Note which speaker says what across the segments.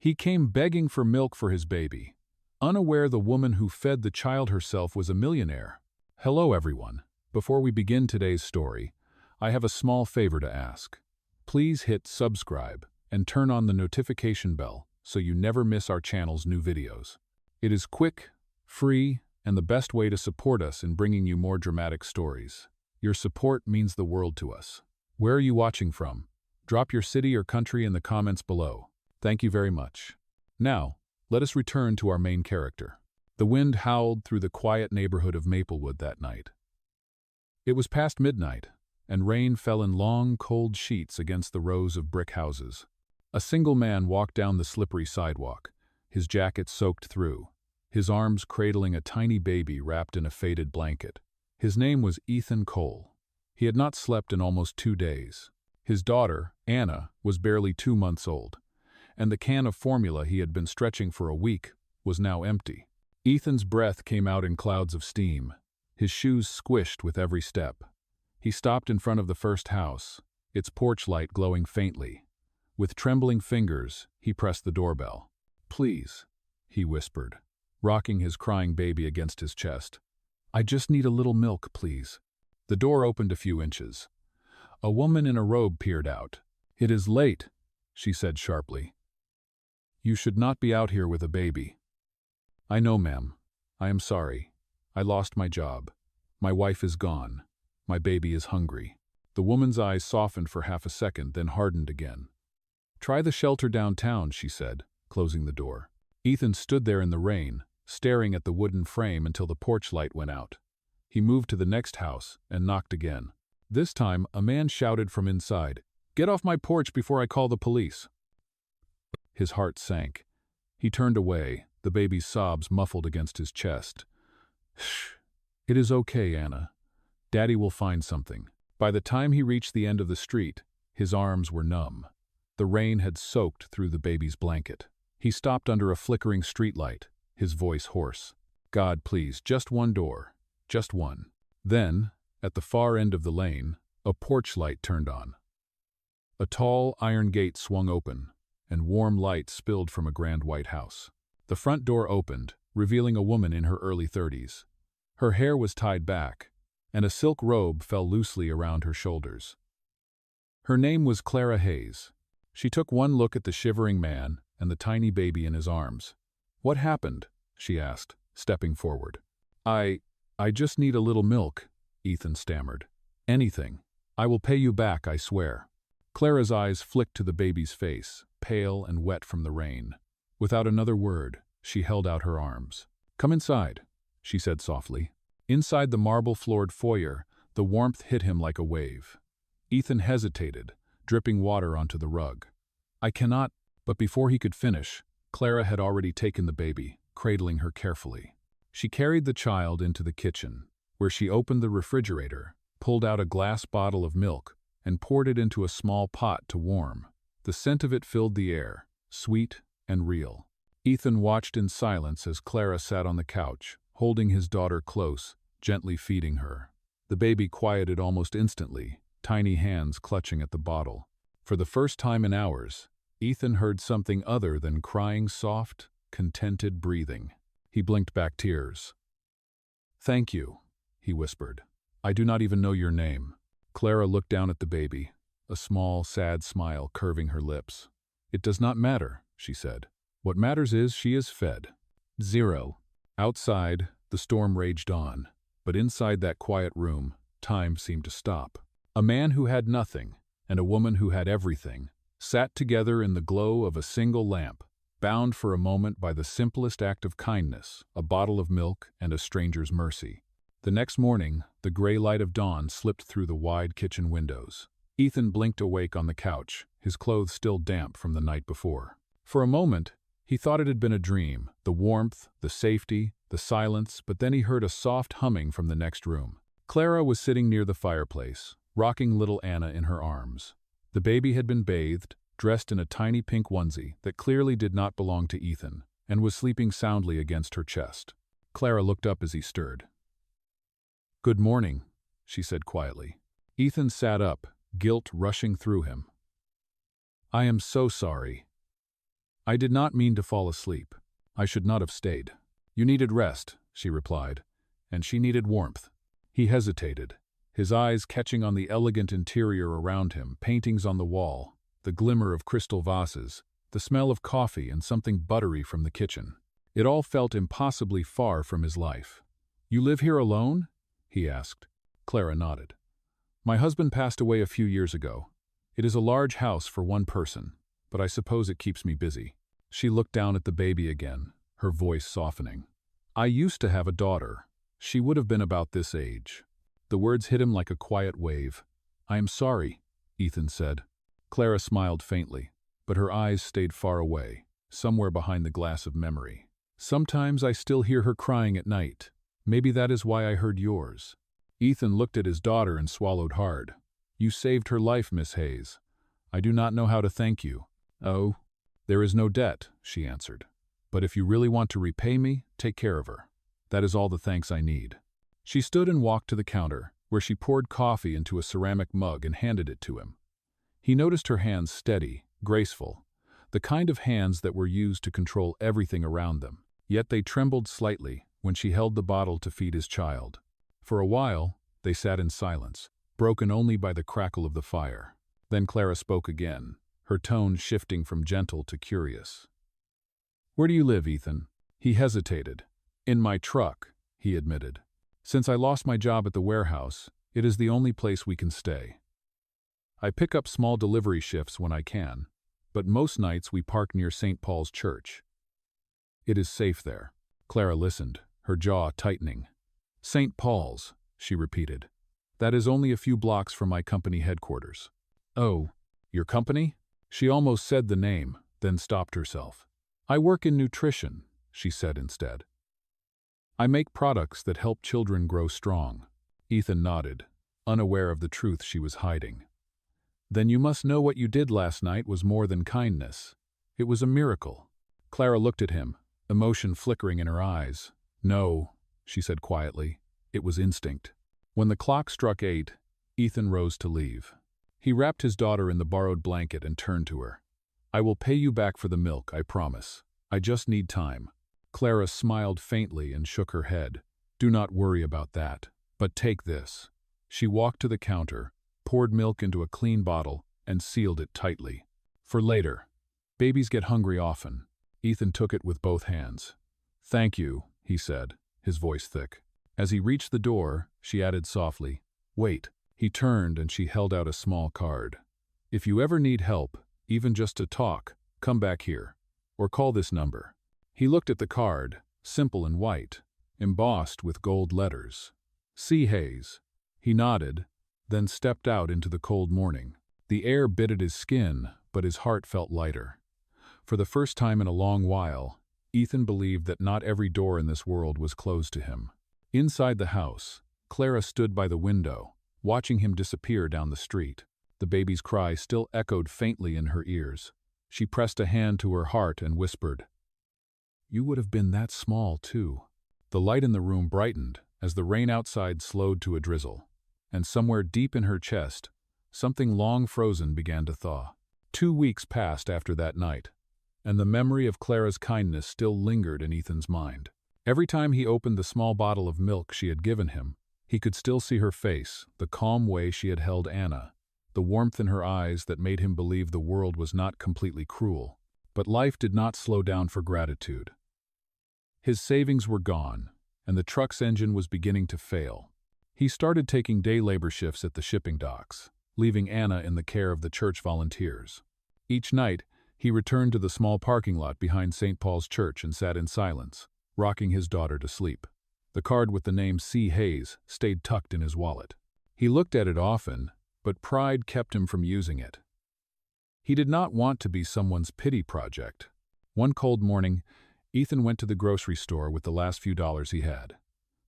Speaker 1: He came begging for milk for his baby, unaware the woman who fed the child herself was a millionaire. Hello everyone. Before we begin today's story, I have a small favor to ask. Please hit subscribe and turn on the notification bell so you never miss our channel's new videos. It is quick, free, and the best way to support us in bringing you more dramatic stories. Your support means the world to us. Where are you watching from? Drop your city or country in the comments below. Thank you very much. Now, let us return to our main character. The wind howled through the quiet neighborhood of Maplewood that night. It was past midnight, and rain fell in long, cold sheets against the rows of brick houses. A single man walked down the slippery sidewalk, his jacket soaked through, his arms cradling a tiny baby wrapped in a faded blanket. His name was Ethan Cole. He had not slept in almost 2 days. His daughter, Anna, was barely 2 months old, and the can of formula he had been stretching for a week was now empty. Ethan's breath came out in clouds of steam, his shoes squished with every step. He stopped in front of the first house, its porch light glowing faintly. With trembling fingers, he pressed the doorbell. "Please," he whispered, rocking his crying baby against his chest. "I just need a little milk, please." The door opened a few inches. A woman in a robe peered out. "It is late," she said sharply. "You should not be out here with a baby." "I know, ma'am. I am sorry. I lost my job. My wife is gone. My baby is hungry." The woman's eyes softened for half a second, then hardened again. "Try the shelter downtown," she said, closing the door. Ethan stood there in the rain, staring at the wooden frame until the porch light went out. He moved to the next house and knocked again. This time, a man shouted from inside, "Get off my porch before I call the police." His heart sank. He turned away, the baby's sobs muffled against his chest. "Shh. It is okay, Anna. Daddy will find something." By the time he reached the end of the street, his arms were numb. The rain had soaked through the baby's blanket. He stopped under a flickering streetlight, his voice hoarse. "God, please, just one door. Just one." Then, at the far end of the lane, a porch light turned on. A tall iron gate swung open, and warm light spilled from a grand white house. The front door opened, revealing a woman in her early 30s. Her hair was tied back, and a silk robe fell loosely around her shoulders. Her name was Clara Hayes. She took one look at the shivering man and the tiny baby in his arms. "What happened?" she asked, stepping forward. I just need a little milk," Ethan stammered. "Anything. I will pay you back, I swear." Clara's eyes flicked to the baby's face, pale and wet from the rain. Without another word, she held out her arms. "Come inside," she said softly. Inside the marble-floored foyer, the warmth hit him like a wave. Ethan hesitated, dripping water onto the rug. "I cannot," but before he could finish, Clara had already taken the baby, cradling her carefully. She carried the child into the kitchen, where she opened the refrigerator, pulled out a glass bottle of milk, and poured it into a small pot to warm. The scent of it filled the air, sweet and real. Ethan watched in silence as Clara sat on the couch, holding his daughter close, gently feeding her. The baby quieted almost instantly, tiny hands clutching at the bottle. For the first time in hours, Ethan heard something other than crying soft, contented breathing. He blinked back tears. "Thank you," he whispered. "I do not even know your name." Clara looked down at the baby, a small, sad smile curving her lips. "It does not matter," she said. "What matters is she is fed." 0. Outside, the storm raged on, but inside that quiet room, time seemed to stop. A man who had nothing, and a woman who had everything, sat together in the glow of a single lamp, bound for a moment by the simplest act of kindness, a bottle of milk and a stranger's mercy. The next morning, the gray light of dawn slipped through the wide kitchen windows. Ethan blinked awake on the couch, his clothes still damp from the night before. For a moment, he thought it had been a dream, the warmth, the safety, the silence, but then he heard a soft humming from the next room. Clara was sitting near the fireplace, rocking little Anna in her arms. The baby had been bathed, dressed in a tiny pink onesie that clearly did not belong to Ethan, and was sleeping soundly against her chest. Clara looked up as he stirred. "Good morning," she said quietly. Ethan sat up, guilt rushing through him. "I am so sorry." I did not mean to fall asleep. I should not have stayed. You needed rest, she replied, and she needed warmth. He hesitated, his eyes catching on the elegant interior around him, paintings on the wall, the glimmer of crystal vases, the smell of coffee and something buttery from the kitchen. It all felt impossibly far from his life. You live here alone? He asked. Clara nodded. My husband passed away a few years ago. It is a large house for one person, but I suppose it keeps me busy. She looked down at the baby again, her voice softening. I used to have a daughter. She would have been about this age. The words hit him like a quiet wave. I am sorry, Ethan said. Clara smiled faintly, but her eyes stayed far away, somewhere behind the glass of memory. Sometimes I still hear her crying at night. Maybe that is why I heard yours. Ethan looked at his daughter and swallowed hard. You saved her life, Miss Hayes. I do not know how to thank you. Oh, there is no debt, she answered. But if you really want to repay me, take care of her. That is all the thanks I need. She stood and walked to the counter, where she poured coffee into a ceramic mug and handed it to him. He noticed her hands steady, graceful, the kind of hands that were used to control everything around them. Yet they trembled slightly when she held the bottle to feed his child. For a while, they sat in silence, broken only by the crackle of the fire. Then Clara spoke again, her tone shifting from gentle to curious. Where do you live, Ethan? He hesitated. In my truck, he admitted. Since I lost my job at the warehouse, it is the only place we can stay. I pick up small delivery shifts when I can, but most nights we park near St. Paul's Church. It is safe there. Clara listened, her jaw tightening. St. Paul's, she repeated. That is only a few blocks from my company headquarters. Oh, your company? She almost said the name, then stopped herself. I work in nutrition, she said instead. I make products that help children grow strong. Ethan nodded, unaware of the truth she was hiding. Then you must know what you did last night was more than kindness. It was a miracle. Clara looked at him, emotion flickering in her eyes. No, she said quietly. It was instinct. When the clock struck 8, Ethan rose to leave. He wrapped his daughter in the borrowed blanket and turned to her. I will pay you back for the milk, I promise. I just need time. Clara smiled faintly and shook her head. Do not worry about that. But take this. She walked to the counter, poured milk into a clean bottle, and sealed it tightly. For later. Babies get hungry often. Ethan took it with both hands. Thank you, he said, his voice thick. As he reached the door, she added softly, Wait. He turned and she held out a small card. If you ever need help, even just to talk, come back here. Or call this number. He looked at the card, simple and white, embossed with gold letters. C. Hayes. He nodded, then stepped out into the cold morning. The air bit at his skin, but his heart felt lighter. For the first time in a long while, Ethan believed that not every door in this world was closed to him. Inside the house, Clara stood by the window, watching him disappear down the street. The baby's cry still echoed faintly in her ears. She pressed a hand to her heart and whispered, You would have been that small, too. The light in the room brightened as the rain outside slowed to a drizzle, and somewhere deep in her chest, something long frozen began to thaw. 2 weeks passed after that night, and the memory of Clara's kindness still lingered in Ethan's mind. Every time he opened the small bottle of milk she had given him, he could still see her face, the calm way she had held Anna, the warmth in her eyes that made him believe the world was not completely cruel. But life did not slow down for gratitude. His savings were gone, and the truck's engine was beginning to fail. He started taking day labor shifts at the shipping docks, leaving Anna in the care of the church volunteers. Each night, he returned to the small parking lot behind St. Paul's Church and sat in silence, rocking his daughter to sleep. The card with the name C. Hayes stayed tucked in his wallet. He looked at it often, but pride kept him from using it. He did not want to be someone's pity project. One cold morning, Ethan went to the grocery store with the last few dollars he had.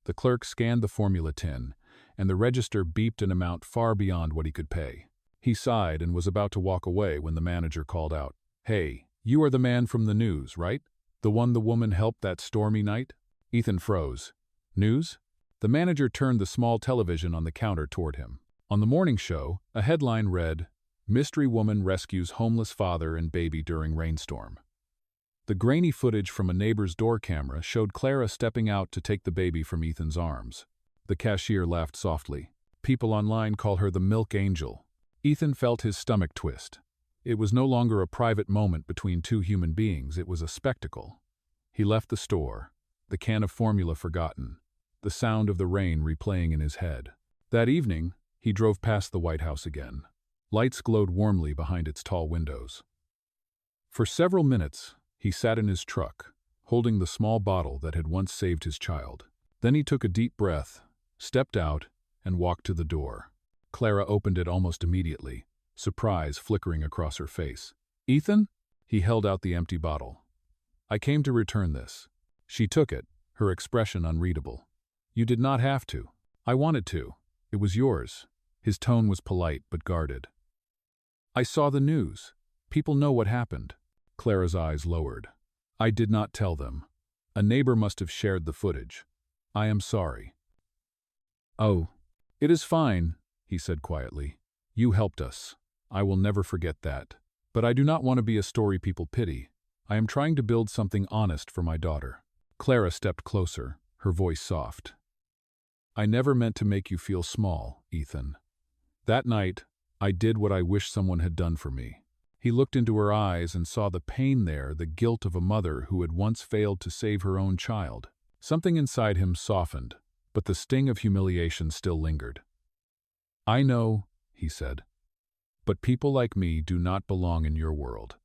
Speaker 1: The clerk scanned the formula tin, and the register beeped an amount far beyond what he could pay. He sighed and was about to walk away when the manager called out, Hey, you are the man from the news, right? The one the woman helped that stormy night? Ethan froze. News? The manager turned the small television on the counter toward him. On the morning show, a headline read, Mystery woman rescues homeless father and baby during rainstorm. The grainy footage from a neighbor's door camera showed Clara stepping out to take the baby from Ethan's arms. The cashier laughed softly. People online call her the Milk Angel. Ethan felt his stomach twist. It was no longer a private moment between two human beings, it was a spectacle. He left the store, the can of formula forgotten, the sound of the rain replaying in his head. That evening, he drove past the White House again. Lights glowed warmly behind its tall windows. For several minutes, he sat in his truck, holding the small bottle that had once saved his child. Then he took a deep breath, stepped out, and walked to the door. Clara opened it almost immediately, surprise flickering across her face. "Ethan?" He held out the empty bottle. "I came to return this." She took it, her expression unreadable. "You did not have to. I wanted to. It was yours." His tone was polite but guarded. "I saw the news. People know what happened." Clara's eyes lowered. "I did not tell them. A neighbor must have shared the footage. I am sorry." "Oh, it is fine," he said quietly. "You helped us. I will never forget that. But I do not want to be a story people pity. I am trying to build something honest for my daughter." Clara stepped closer, her voice soft. "I never meant to make you feel small, Ethan. That night, I did what I wish someone had done for me." He looked into her eyes and saw the pain there, the guilt of a mother who had once failed to save her own child. Something inside him softened, but the sting of humiliation still lingered. "I know," he said, "but people like me do not belong in your world.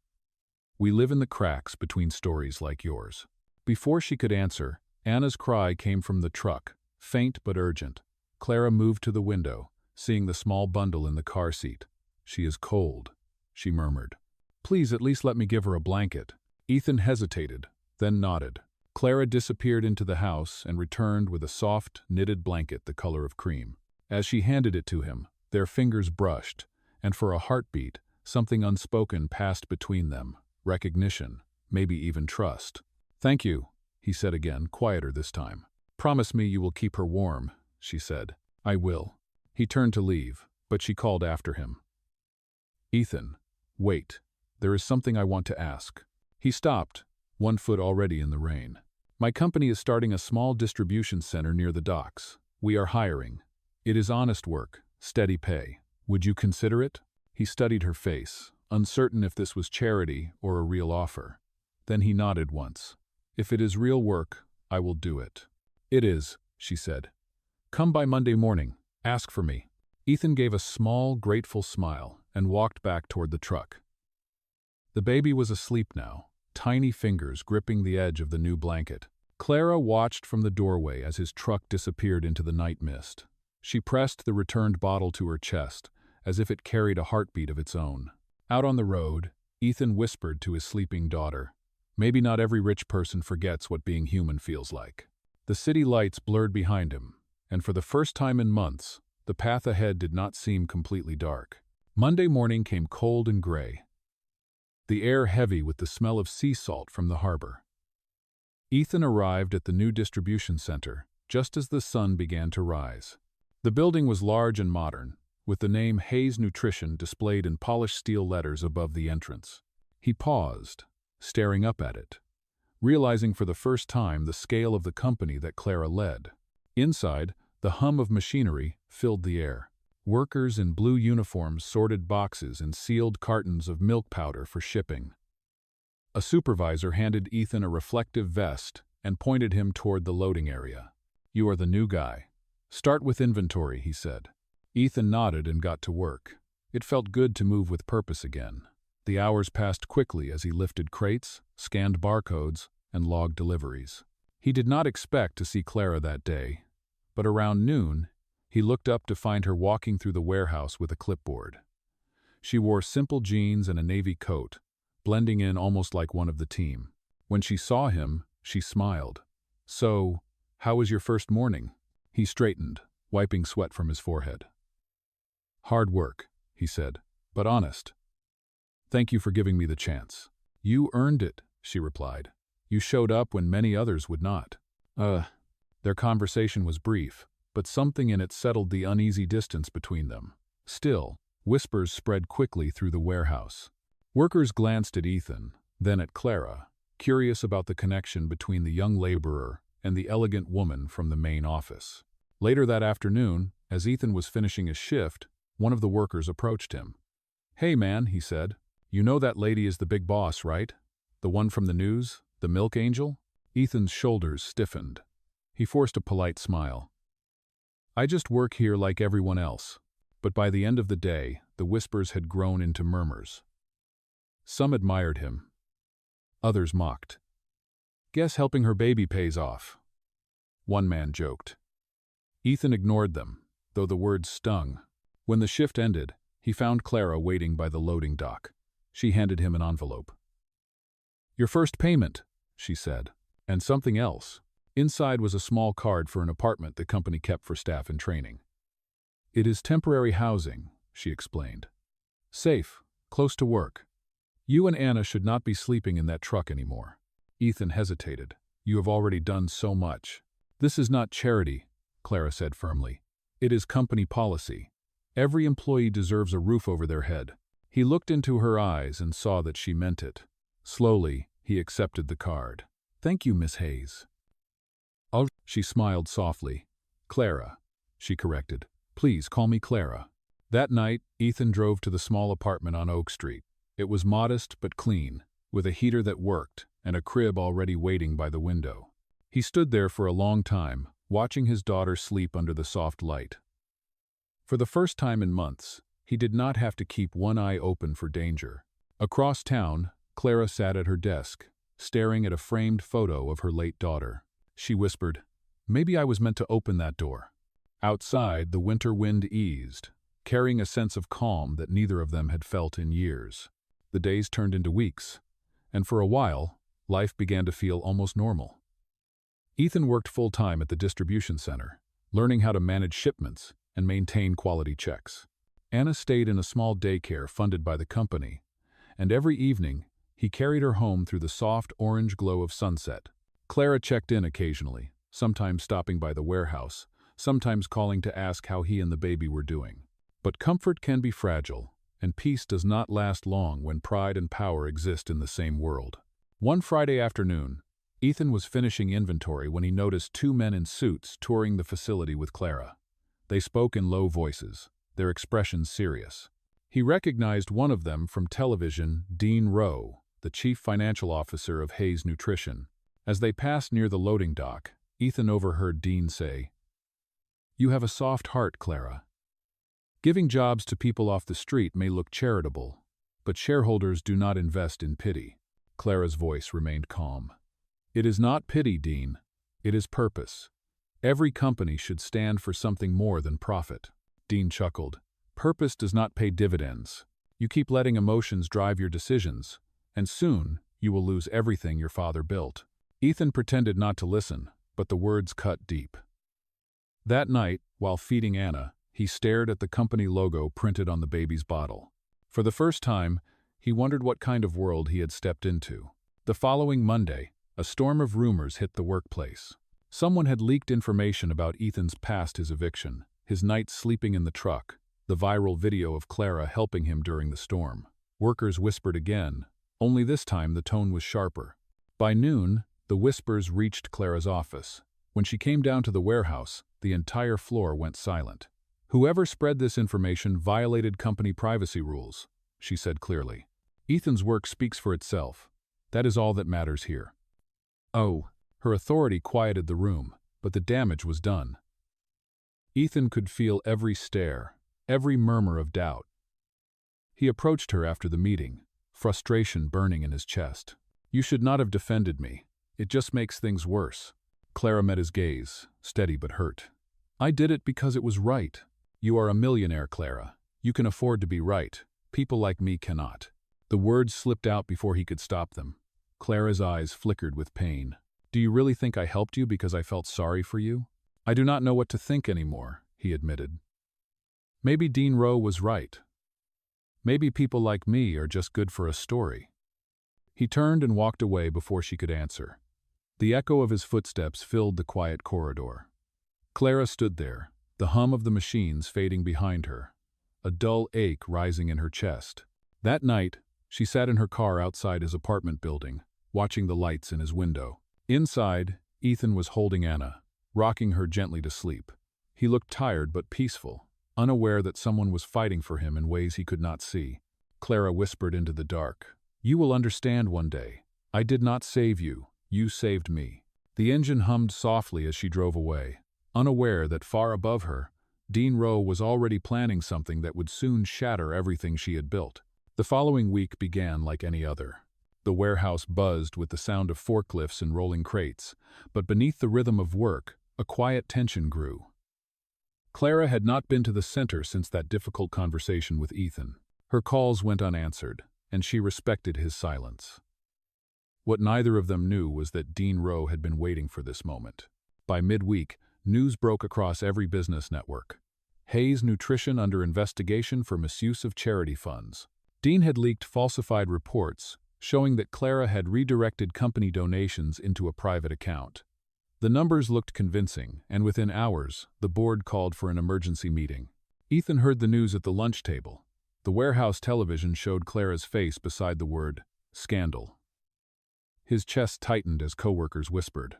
Speaker 1: We live in the cracks between stories like yours." Before she could answer, Anna's cry came from the truck, faint but urgent. Clara moved to the window, seeing the small bundle in the car seat. "She is cold," she murmured. "Please at least let me give her a blanket." Ethan hesitated, then nodded. Clara disappeared into the house and returned with a soft, knitted blanket the color of cream. As she handed it to him, their fingers brushed, and for a heartbeat, something unspoken passed between them. Recognition, maybe even trust. "Thank you," he said again, quieter this time. "Promise me you will keep her warm," she said. "I will." He turned to leave, but she called after him. "Ethan, wait. There is something I want to ask." He stopped, one foot already in the rain. "My company is starting a small distribution center near the docks. We are hiring. It is honest work, steady pay. Would you consider it?" He studied her face, uncertain if this was charity or a real offer. Then he nodded once. "If it is real work, I will do it." "It is," she said. "Come by Monday morning. Ask for me." Ethan gave a small, grateful smile and walked back toward the truck. The baby was asleep now, tiny fingers gripping the edge of the new blanket. Clara watched from the doorway as his truck disappeared into the night mist. She pressed the returned bottle to her chest, as if it carried a heartbeat of its own. Out on the road, Ethan whispered to his sleeping daughter, "Maybe not every rich person forgets what being human feels like." The city lights blurred behind him, and for the first time in months, the path ahead did not seem completely dark. Monday morning came cold and gray, the air heavy with the smell of sea salt from the harbor. Ethan arrived at the new distribution center just as the sun began to rise. The building was large and modern, with the name Hayes Nutrition displayed in polished steel letters above the entrance. He paused, staring up at it, realizing for the first time the scale of the company that Clara led. Inside, the hum of machinery filled the air. Workers in blue uniforms sorted boxes and sealed cartons of milk powder for shipping. A supervisor handed Ethan a reflective vest and pointed him toward the loading area. "You are the new guy. Start with inventory," he said. Ethan nodded and got to work. It felt good to move with purpose again. The hours passed quickly as he lifted crates, scanned barcodes, and logged deliveries. He did not expect to see Clara that day, but around noon, he looked up to find her walking through the warehouse with a clipboard. She wore simple jeans and a navy coat, blending in almost like one of the team. When she saw him, she smiled. "So, how was your first morning?" He straightened, wiping sweat from his forehead. "Hard work," he said, "but honest. Thank you for giving me the chance." "You earned it," she replied. "You showed up when many others would not." Their conversation was brief, but something in it settled the uneasy distance between them. Still, whispers spread quickly through the warehouse. Workers glanced at Ethan, then at Clara, curious about the connection between the young laborer and the elegant woman from the main office. Later that afternoon, as Ethan was finishing his shift, one of the workers approached him. "Hey man," he said, "you know that lady is the big boss, right? The one from the news, the milk angel?" Ethan's shoulders stiffened. He forced a polite smile. "I just work here like everyone else." But by the end of the day, the whispers had grown into murmurs. Some admired him. Others mocked. "Guess helping her baby pays off," one man joked. Ethan ignored them, though the words stung. When the shift ended, he found Clara waiting by the loading dock. She handed him an envelope. "Your first payment," she said, "and something else." Inside was a small card for an apartment the company kept for staff in training. "It is temporary housing," she explained. "Safe, close to work. You and Anna should not be sleeping in that truck anymore." Ethan hesitated. "You have already done so much." "This is not charity," Clara said firmly. "It is company policy. Every employee deserves a roof over their head." He looked into her eyes and saw that she meant it. Slowly, he accepted the card. "Thank you, Miss Hayes." "Oh," she smiled softly. "Clara," she corrected. "Please call me Clara." That night, Ethan drove to the small apartment on Oak Street. It was modest but clean, with a heater that worked and a crib already waiting by the window. He stood there for a long time, watching his daughter sleep under the soft light. For the first time in months, he did not have to keep one eye open for danger. Across town, Clara sat at her desk, staring at a framed photo of her late daughter. She whispered, "Maybe I was meant to open that door." Outside, the winter wind eased, carrying a sense of calm that neither of them had felt in years. The days turned into weeks, and for a while, life began to feel almost normal. Ethan worked full-time at the distribution center, learning how to manage shipments and maintain quality checks. Anna stayed in a small daycare funded by the company, and every evening, he carried her home through the soft orange glow of sunset. Clara checked in occasionally, sometimes stopping by the warehouse, sometimes calling to ask how he and the baby were doing. But comfort can be fragile, and peace does not last long when pride and power exist in the same world. One Friday afternoon, Ethan was finishing inventory when he noticed two men in suits touring the facility with Clara. They spoke in low voices, their expressions serious. He recognized one of them from television, Dean Rowe, the chief financial officer of Hayes Nutrition. As they passed near the loading dock, Ethan overheard Dean say, "You have a soft heart, Clara. Giving jobs to people off the street may look charitable, but shareholders do not invest in pity." Clara's voice remained calm. "It is not pity, Dean. It is purpose. Every company should stand for something more than profit." Dean chuckled. "Purpose does not pay dividends. You keep letting emotions drive your decisions, and soon you will lose everything your father built." Ethan pretended not to listen, but the words cut deep. That night, while feeding Anna, he stared at the company logo printed on the baby's bottle. For the first time, he wondered what kind of world he had stepped into. The following Monday, a storm of rumors hit the workplace. Someone had leaked information about Ethan's past his eviction, his nights sleeping in the truck, the viral video of Clara helping him during the storm. Workers whispered again, only this time the tone was sharper. By noon, the whispers reached Clara's office. When she came down to the warehouse, the entire floor went silent. "Whoever spread this information violated company privacy rules," she said clearly. "Ethan's work speaks for itself. That is all that matters here." Oh, her authority quieted the room, but the damage was done. Ethan could feel every stare, every murmur of doubt. He approached her after the meeting, frustration burning in his chest. "You should not have defended me. It just makes things worse." Clara met his gaze, steady but hurt. "I did it because it was right. You are a millionaire, Clara. You can afford to be right. People like me cannot." The words slipped out before he could stop them. Clara's eyes flickered with pain. "Do you really think I helped you because I felt sorry for you?" "I do not know what to think anymore," he admitted. "Maybe Dean Rowe was right. Maybe people like me are just good for a story." He turned and walked away before she could answer. The echo of his footsteps filled the quiet corridor. Clara stood there, the hum of the machines fading behind her, a dull ache rising in her chest. That night, she sat in her car outside his apartment building, watching the lights in his window. Inside, Ethan was holding Anna, rocking her gently to sleep. He looked tired but peaceful, unaware that someone was fighting for him in ways he could not see. Clara whispered into the dark, "You will understand one day. I did not save you, you saved me." The engine hummed softly as she drove away, unaware that far above her, Dean Rowe was already planning something that would soon shatter everything she had built. The following week began like any other. The warehouse buzzed with the sound of forklifts and rolling crates, but beneath the rhythm of work, a quiet tension grew. Clara had not been to the center since that difficult conversation with Ethan. Her calls went unanswered, and she respected his silence. What neither of them knew was that Dean Rowe had been waiting for this moment. By midweek, news broke across every business network. Hayes Nutrition under investigation for misuse of charity funds. Dean had leaked falsified reports showing that Clara had redirected company donations into a private account. The numbers looked convincing, and within hours, the board called for an emergency meeting. Ethan heard the news at the lunch table. The warehouse television showed Clara's face beside the word, "Scandal." His chest tightened as coworkers whispered.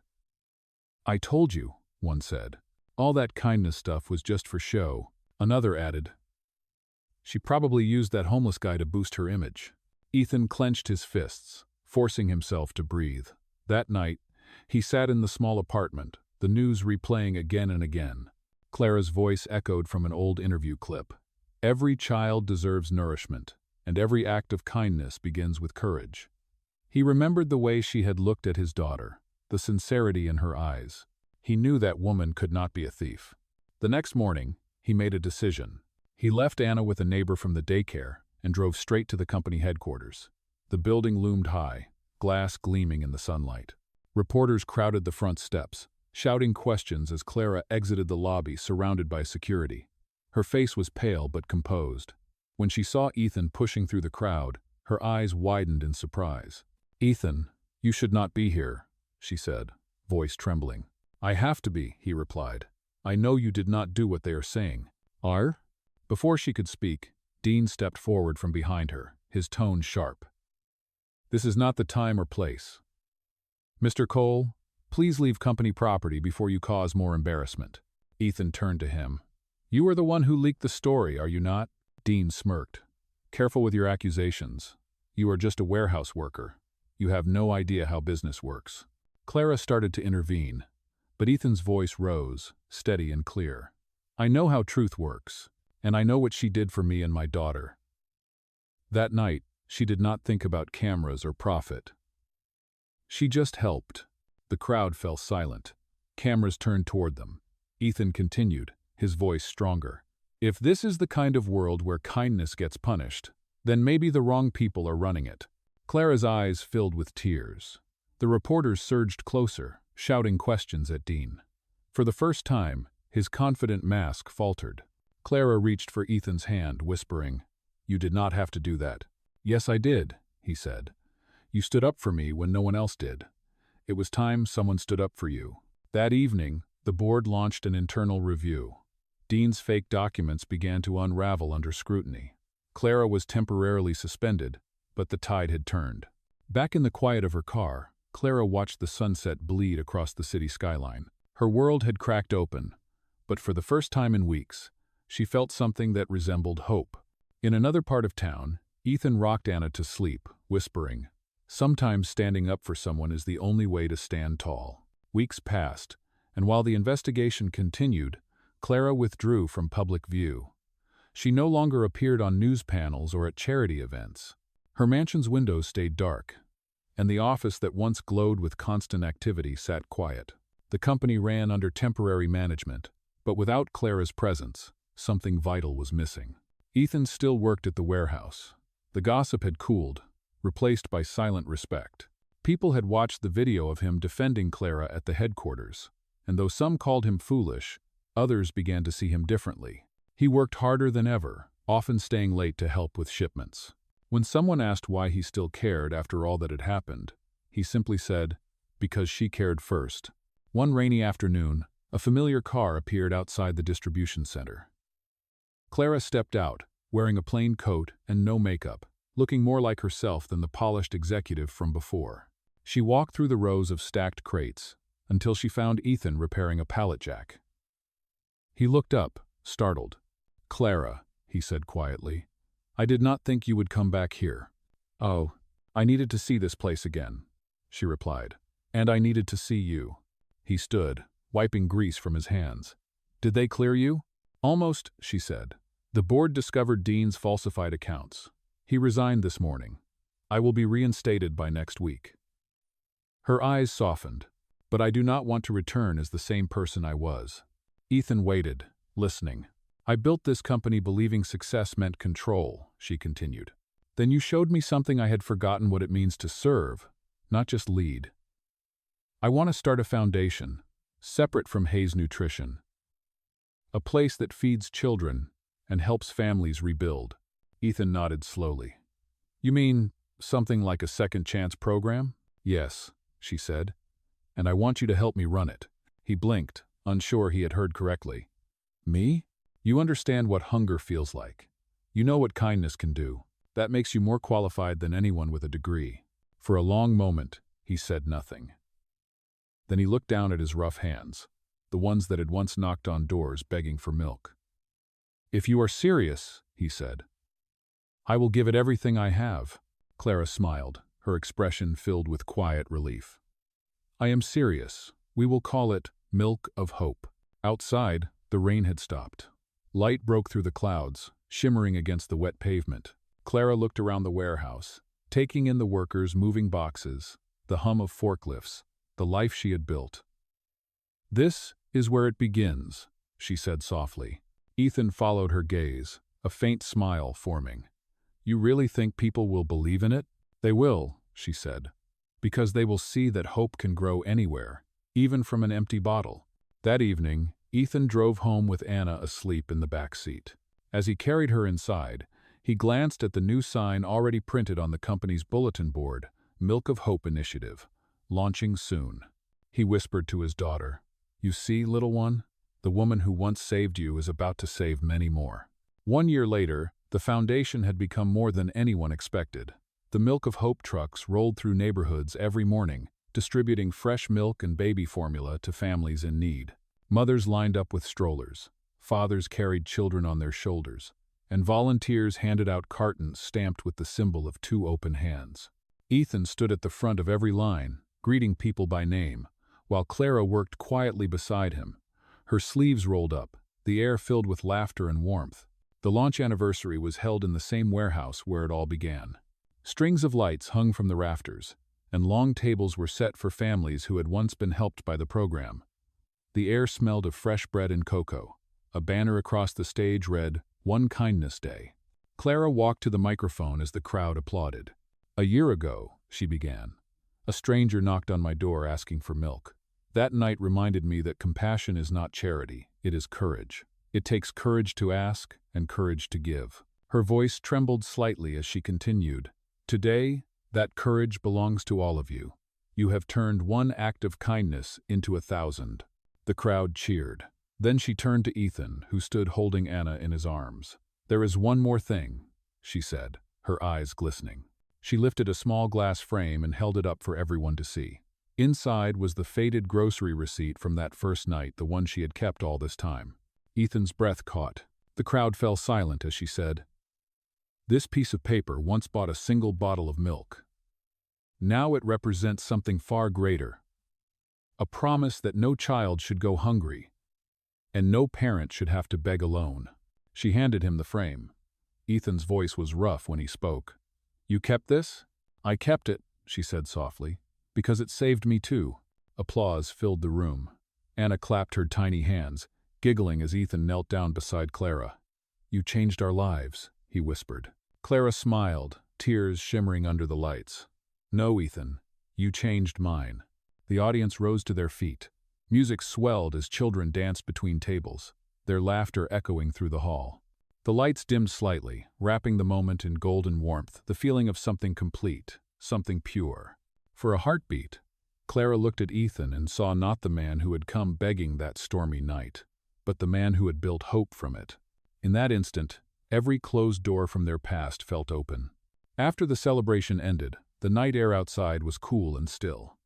Speaker 1: "I told you," one said. "All that kindness stuff was just for show." Another added, "She probably used that homeless guy to boost her image." Ethan clenched his fists, forcing himself to breathe. That night, he sat in the small apartment, the news replaying again and again. Clara's voice echoed from an old interview clip. "Every child deserves nourishment, and every act of kindness begins with courage." He remembered the way she had looked at his daughter, the sincerity in her eyes. He knew that woman could not be a thief. The next morning, he made a decision. He left Anna with a neighbor from the daycare and drove straight to the company headquarters. The building loomed high, glass gleaming in the sunlight. Reporters crowded the front steps, shouting questions as Clara exited the lobby surrounded by security. Her face was pale but composed. When she saw Ethan pushing through the crowd, her eyes widened in surprise. "Ethan, you should not be here," she said, voice trembling. "I have to be," he replied. "I know you did not do what they are saying." "Are?" Before she could speak, Dean stepped forward from behind her, his tone sharp. "This is not the time or place. Mr. Cole, please leave company property before you cause more embarrassment." Ethan turned to him. "You are the one who leaked the story, are you not?" Dean smirked. "Careful with your accusations. You are just a warehouse worker. You have no idea how business works." Clara started to intervene, but Ethan's voice rose, steady and clear. "I know how truth works, and I know what she did for me and my daughter." That night, she did not think about cameras or profit. She just helped. The crowd fell silent. Cameras turned toward them. Ethan continued, his voice stronger. "If this is the kind of world where kindness gets punished, then maybe the wrong people are running it." Clara's eyes filled with tears. The reporters surged closer, shouting questions at Dean. For the first time, his confident mask faltered. Clara reached for Ethan's hand, whispering, "You did not have to do that." "Yes, I did," he said. "You stood up for me when no one else did. It was time someone stood up for you." That evening, the board launched an internal review. Dean's fake documents began to unravel under scrutiny. Clara was temporarily suspended, but the tide had turned. Back in the quiet of her car, Clara watched the sunset bleed across the city skyline. Her world had cracked open, but for the first time in weeks, she felt something that resembled hope. In another part of town, Ethan rocked Anna to sleep, whispering, "Sometimes standing up for someone is the only way to stand tall." Weeks passed, and while the investigation continued, Clara withdrew from public view. She no longer appeared on news panels or at charity events. Her mansion's windows stayed dark, and the office that once glowed with constant activity sat quiet. The company ran under temporary management, but without Clara's presence, something vital was missing. Ethan still worked at the warehouse. The gossip had cooled, replaced by silent respect. People had watched the video of him defending Clara at the headquarters, and though some called him foolish, others began to see him differently. He worked harder than ever, often staying late to help with shipments. When someone asked why he still cared after all that had happened, he simply said, "Because she cared first." One rainy afternoon, a familiar car appeared outside the distribution center. Clara stepped out, wearing a plain coat and no makeup, looking more like herself than the polished executive from before. She walked through the rows of stacked crates until she found Ethan repairing a pallet jack. He looked up, startled. "Clara," he said quietly, "I did not think you would come back here." "Oh, I needed to see this place again," she replied. "And I needed to see you." He stood, wiping grease from his hands. "Did they clear you?" "Almost," she said. "The board discovered Dean's falsified accounts. He resigned this morning. I will be reinstated by next week." Her eyes softened. "But I do not want to return as the same person I was." Ethan waited, listening. "I built this company believing success meant control," she continued. "Then you showed me something I had forgotten what it means to serve, not just lead. I want to start a foundation, separate from Hayes Nutrition. A place that feeds children and helps families rebuild." Ethan nodded slowly. "You mean something like a second chance program?" "Yes," she said. "And I want you to help me run it." He blinked, unsure he had heard correctly. "Me? You understand what hunger feels like. You know what kindness can do. That makes you more qualified than anyone with a degree." For a long moment, he said nothing. Then he looked down at his rough hands, the ones that had once knocked on doors begging for milk. "If you are serious," he said, "I will give it everything I have." Clara smiled, her expression filled with quiet relief. "I am serious. We will call it Milk of Hope." Outside, the rain had stopped. Light broke through the clouds, shimmering against the wet pavement. Clara looked around the warehouse, taking in the workers moving boxes, the hum of forklifts, the life she had built. "This is where it begins," she said softly. Ethan followed her gaze, a faint smile forming. "You really think people will believe in it?" "They will," she said, "because they will see that hope can grow anywhere, even from an empty bottle." That evening, Ethan drove home with Anna asleep in the back seat. As he carried her inside, he glanced at the new sign already printed on the company's bulletin board, Milk of Hope Initiative, launching soon. He whispered to his daughter, "You see, little one, the woman who once saved you is about to save many more." 1 year later, the foundation had become more than anyone expected. The Milk of Hope trucks rolled through neighborhoods every morning, distributing fresh milk and baby formula to families in need. Mothers lined up with strollers, fathers carried children on their shoulders, and volunteers handed out cartons stamped with the symbol of 2 open hands. Ethan stood at the front of every line, greeting people by name, while Clara worked quietly beside him, her sleeves rolled up, the air filled with laughter and warmth. The launch anniversary was held in the same warehouse where it all began. Strings of lights hung from the rafters, and long tables were set for families who had once been helped by the program. The air smelled of fresh bread and cocoa. A banner across the stage read, "One Kindness Day." Clara walked to the microphone as the crowd applauded. "A year ago," she began, "a stranger knocked on my door asking for milk. That night reminded me that compassion is not charity, it is courage. It takes courage to ask and courage to give." Her voice trembled slightly as she continued, "Today, that courage belongs to all of you. You have turned one act of kindness into 1,000. The crowd cheered. Then she turned to Ethan, who stood holding Anna in his arms. "There is one more thing," she said, her eyes glistening. She lifted a small glass frame and held it up for everyone to see. Inside was the faded grocery receipt from that first night, the one she had kept all this time. Ethan's breath caught. The crowd fell silent as she said, "This piece of paper once bought a single bottle of milk. Now it represents something far greater. A promise that no child should go hungry, and no parent should have to beg alone." She handed him the frame. Ethan's voice was rough when he spoke. "You kept this?" "I kept it," she said softly, "because it saved me too." Applause filled the room. Anna clapped her tiny hands, giggling as Ethan knelt down beside Clara. "You changed our lives," he whispered. Clara smiled, tears shimmering under the lights. "No, Ethan, you changed mine." The audience rose to their feet. Music swelled as children danced between tables, their laughter echoing through the hall. The lights dimmed slightly, wrapping the moment in golden warmth, the feeling of something complete, something pure. For a heartbeat, Clara looked at Ethan and saw not the man who had come begging that stormy night, but the man who had built hope from it. In that instant, every closed door from their past felt open. After the celebration ended, The night air outside was cool and still.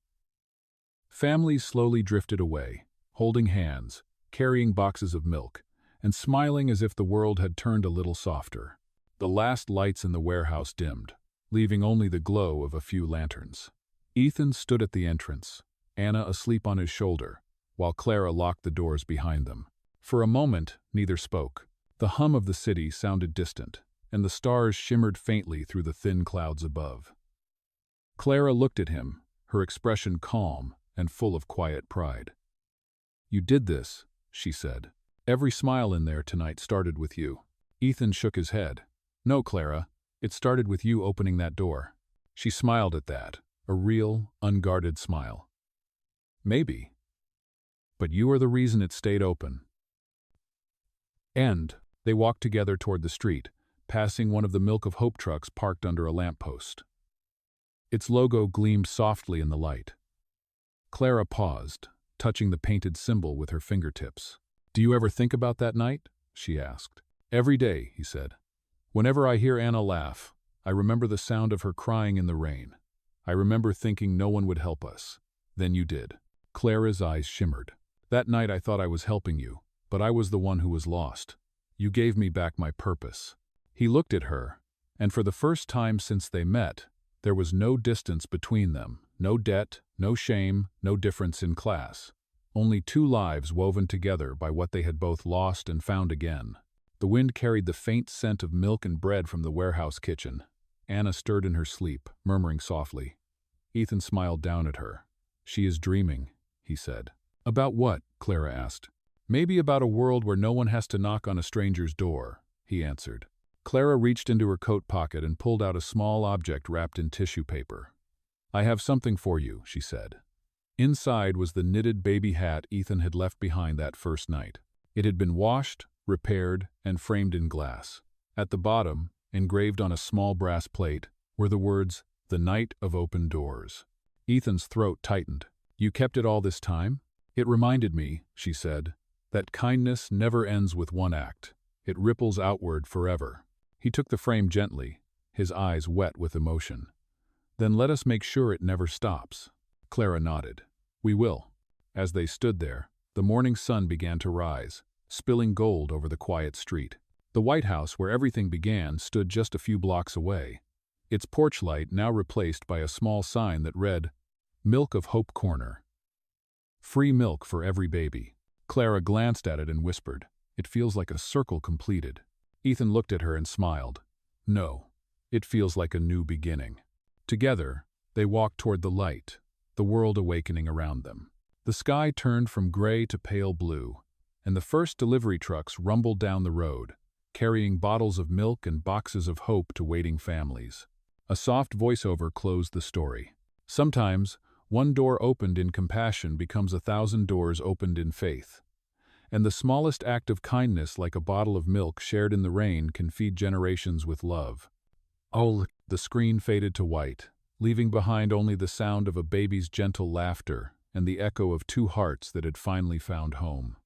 Speaker 1: Families slowly drifted away, holding hands, carrying boxes of milk, and smiling as if the world had turned a little softer. The last lights in the warehouse dimmed, leaving only the glow of a few lanterns. Ethan stood at the entrance, Anna asleep on his shoulder, while Clara locked the doors behind them. For a moment, neither spoke. The hum of the city sounded distant, and the stars shimmered faintly through the thin clouds above. Clara looked at him, her expression calm and full of quiet pride. "You did this," she said. "Every smile in there tonight started with you." Ethan shook his head. "No, Clara, it started with you opening that door." She smiled at that, a real, unguarded smile. "Maybe. But you are the reason it stayed open." And they walked together toward the street, passing one of the Milk of Hope trucks parked under a lamppost. Its logo gleamed softly in the light. Clara paused, touching the painted symbol with her fingertips. "Do you ever think about that night?" she asked. "Every day," he said. "Whenever I hear Anna laugh, I remember the sound of her crying in the rain. I remember thinking no one would help us. Then you did." Clara's eyes shimmered. "That night I thought I was helping you, but I was the one who was lost. You gave me back my purpose." He looked at her, and for the first time since they met, there was no distance between them, no debt, no shame, no difference in class. Only two lives woven together by what they had both lost and found again. The wind carried the faint scent of milk and bread from the warehouse kitchen. Anna stirred in her sleep, murmuring softly. Ethan smiled down at her. "She is dreaming," he said. "About what?" Clara asked. "Maybe about a world where no one has to knock on a stranger's door," he answered. Clara reached into her coat pocket and pulled out a small object wrapped in tissue paper. "I have something for you," she said. Inside was the knitted baby hat Ethan had left behind that first night. It had been washed, repaired, and framed in glass. At the bottom, engraved on a small brass plate, were the words, "The Night of Open Doors." Ethan's throat tightened. "You kept it all this time?" "It reminded me," she said, "that kindness never ends with one act. It ripples outward forever." He took the frame gently, his eyes wet with emotion. "Then let us make sure it never stops." Clara nodded. "We will." As they stood there, the morning sun began to rise, spilling gold over the quiet street. The White House, where everything began, stood just a few blocks away, its porch light now replaced by a small sign that read, "Milk of Hope Corner. Free milk for every baby." Clara glanced at it and whispered, "It feels like a circle completed." Ethan looked at her and smiled. "No, it feels like a new beginning." Together, they walked toward the light, the world awakening around them. The sky turned from gray to pale blue, and the first delivery trucks rumbled down the road, carrying bottles of milk and boxes of hope to waiting families. A soft voiceover closed the story. Sometimes, one door opened in compassion becomes 1,000 doors opened in faith. And the smallest act of kindness, like a bottle of milk shared in the rain, can feed generations with love. Oh, the screen faded to white, leaving behind only the sound of a baby's gentle laughter and the echo of two hearts that had finally found home.